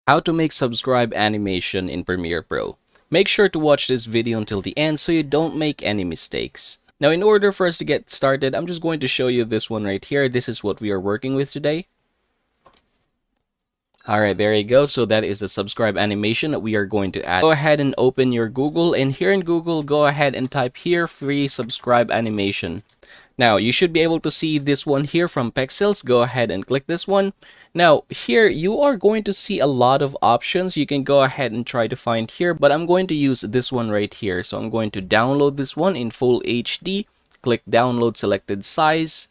How to make subscribe animation in Premiere Pro. Make sure to watch this video until the end so you don't make any mistakes. Now, in order for us to get started, I'm just going to show you this one right here. This is what we are working with today. Alright, there you go. So that is the subscribe animation that we are going to add. Go ahead and open your Google, and here in Google, go ahead and type here free subscribe animation. Now, you should be able to see this one here from Pexels. Go ahead and click this one. Now, here you are going to see a lot of options. You can go ahead and try to find here, but I'm going to use this one right here. So I'm going to download this one in full HD. Click download selected size.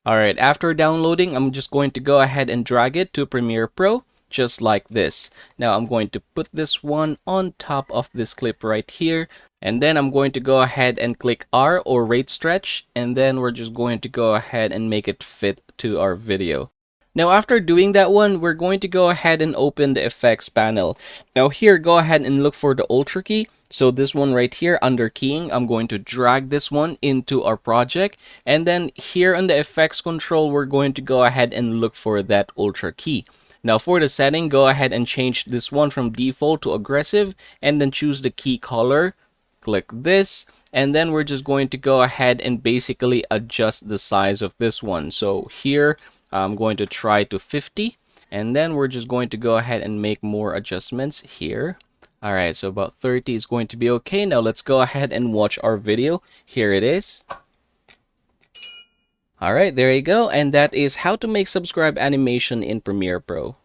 Alright, after downloading, I'm just going to go ahead and drag it to Premiere Pro, just like this. Now, I'm going to put this one on top of this clip right here. And then I'm going to go ahead and click R or rate stretch. And then we're just going to go ahead and make it fit to our video. Now, after doing that one, we're going to go ahead and open the effects panel. Now here, go ahead and look for the Ultra key. So this one right here under keying, I'm going to drag this one into our project. And then here on the effects control, we're going to go ahead and look for that Ultra key. Now for the setting, go ahead and change this one from default to aggressive, and then choose the key color. Click this, and then we're just going to go ahead and basically adjust the size of this one. So here, I'm going to try to 50, and then we're just going to go ahead and make more adjustments here. Alright, so about 30 is going to be okay. Now let's go ahead and watch our video. Here it is. Alright, there you go. And that is how to make subscribe animation in Premiere Pro.